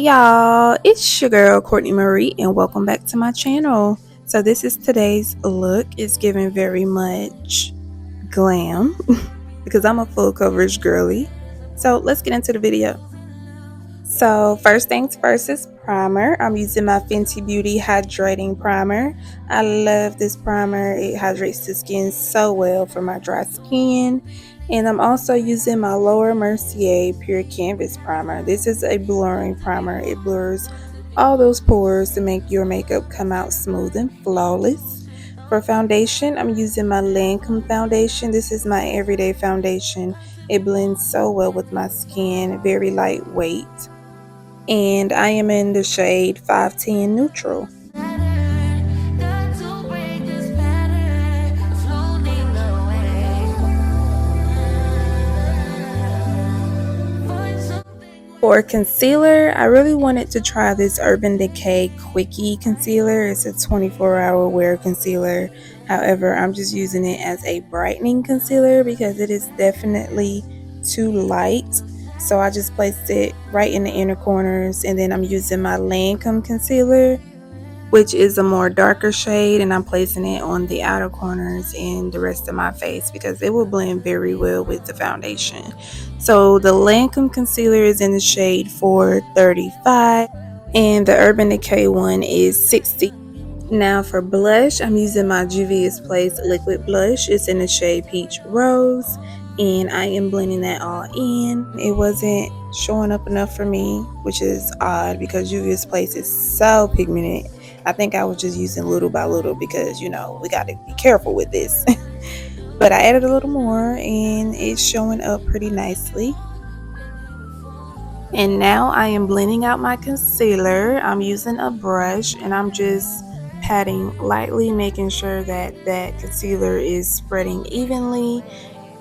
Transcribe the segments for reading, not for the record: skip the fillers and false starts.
y'all, it's your girl Courtney Marie and welcome back to my channel. So this is today's look. It's giving very much glam because I'm a full coverage girly. So let's get into the video. So first things first is primer. I'm using my Fenty Beauty Hydrating Primer. I love this primer. It hydrates the skin so well for my dry skin. And I'm also using my Laura Mercier Pure Canvas Primer. This is a blurring primer. It blurs all those pores to make your makeup come out smooth and flawless. For foundation, I'm using my Lancome foundation. This is my everyday foundation. It blends so well with my skin, very lightweight. And I am in the shade 510 Neutral. For concealer, I really wanted to try this Urban Decay Quickie Concealer. It's a 24-hour wear concealer. However, I'm just using it as a brightening concealer because it is definitely too light. So I just placed it right in the inner corners, and then I'm using my Lancome concealer, which is a more darker shade, and I'm placing it on the outer corners and the rest of my face because it will blend very well with the foundation. So the Lancome concealer is in the shade 435 and the Urban Decay one is 60. Now for blush, I'm using my Juvia's Place liquid blush. It's in the shade Peach Rose, and I am blending that all in. It wasn't showing up enough for me, which is odd because Juvia's Place is so pigmented. I think I was just using little by little because, you know, we got to be careful with this. But I added a little more and it's showing up pretty nicely. And now I am blending out my concealer. I'm using a brush and I'm just patting lightly, making sure that that concealer is spreading evenly.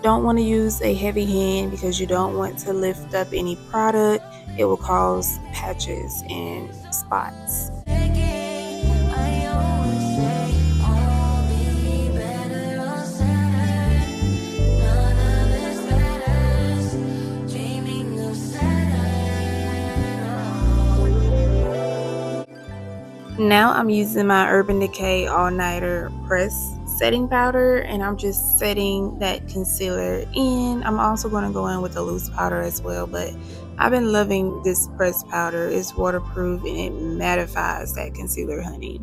Don't want to use a heavy hand because you don't want to lift up any product. It will cause patches and spots. Now I'm using my Urban Decay All Nighter Press Setting Powder, and I'm just setting that concealer in. I'm also going to go in with a loose powder as well, but I've been loving this pressed powder. It's waterproof and it mattifies that concealer, honey.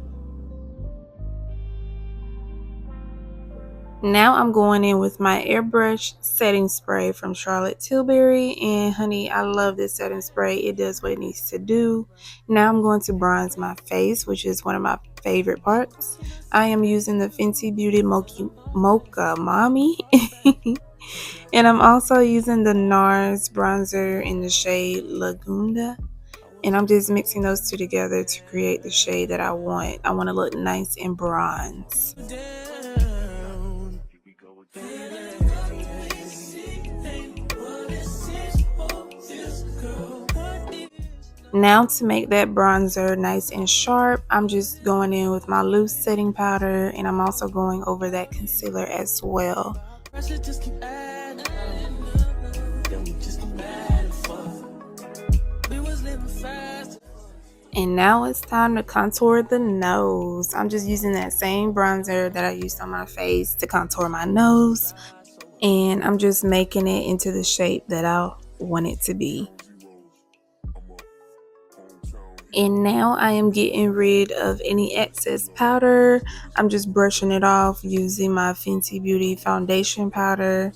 Now I'm going in with my airbrush setting spray from Charlotte Tilbury, and honey, I love this setting spray. It does what it needs to do. Now I'm going to bronze my face, which is one of my favorite parts. I am using the Fenty Beauty Mocha Mommy and I'm also using the NARS bronzer in the shade Lagunda, and I'm just mixing those two together to create the shade that I want. I want to look nice and bronze. Now to make that bronzer nice and sharp, I'm just going in with my loose setting powder, and I'm also going over that concealer as well. And now it's time to contour the nose. I'm just using that same bronzer that I used on my face to contour my nose, and I'm just making it into the shape that I want it to be. And now I am getting rid of any excess powder. I'm just brushing it off using my Fenty Beauty foundation powder.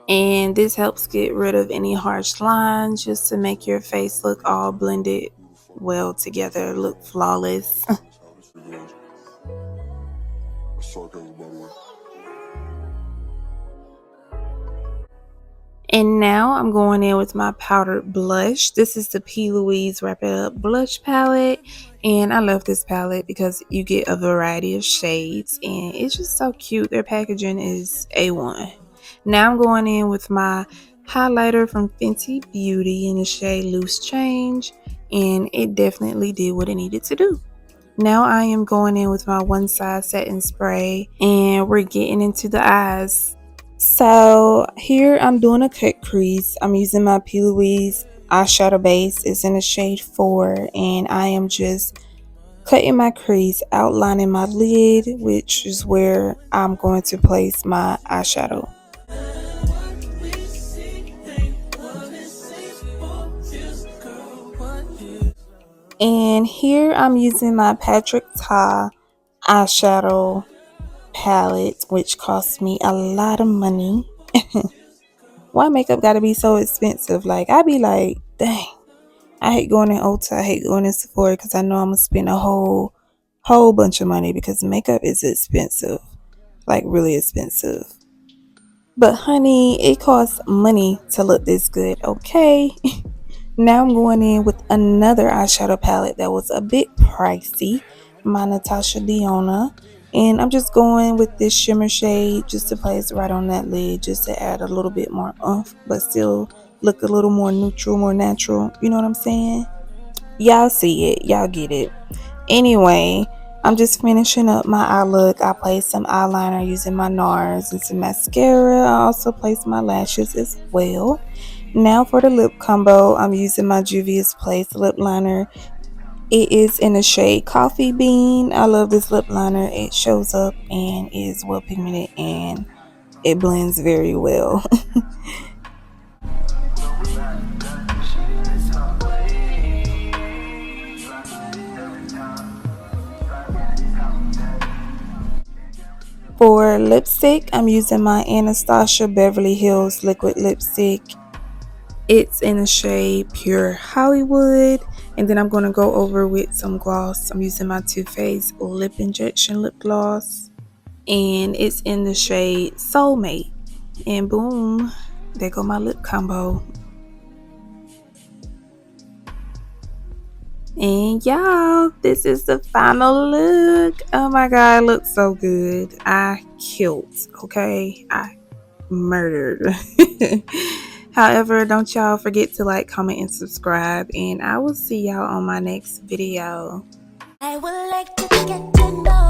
And this helps get rid of any harsh lines just to make your face look all blended well together, look flawless. And now I'm going in with my powdered blush. This is the P. Louise Wrap It Up blush palette, and I love this palette because you get a variety of shades and it's just so cute. Their packaging is A1. Now I'm going in with my highlighter from Fenty Beauty in the shade Loose Change, and it definitely did what it needed to do. Now I am going in with my One Size setting spray, and we're getting into the eyes. So here I'm doing a cut crease. I'm using my P. Louise eyeshadow base. It's in the shade 4, and I am just cutting my crease, outlining my lid, which is where I'm going to place my eyeshadow. And here I'm using my Patrick Ta eyeshadow palette, which cost me a lot of money. Why makeup gotta be so expensive? Like, I be like, dang, I hate going in Ulta, I hate going in Sephora because I know I'm gonna spend a whole bunch of money because makeup is expensive, like really expensive. But honey, it costs money to look this good, okay? Now I'm going in with another eyeshadow palette that was a bit pricey, my Natasha Deona. And I'm just going with this shimmer shade just to place right on that lid, just to add a little bit more oomph, but still look a little more neutral, more natural. You know what I'm saying? Y'all see it. Y'all get it. Anyway, I'm just finishing up my eye look. I placed some eyeliner using my NARS and some mascara. I also placed my lashes as well. Now for the lip combo, I'm using my Juvia's Place lip liner. It is in the shade Coffee Bean. I love this lip liner. It shows up and is well pigmented and it blends very well. For lipstick, I'm using my Anastasia Beverly Hills liquid lipstick. It's in the shade Pure Hollywood. And then I'm going to go over with some gloss. I'm using my Too Faced Lip Injection Lip Gloss. And it's in the shade Soulmate. And boom, there go my lip combo. And y'all, this is the final look. Oh my god, it looks so good. I killed, okay? I murdered. However, don't y'all forget to like, comment, and subscribe. And I will see y'all on my next video. I would like to get to know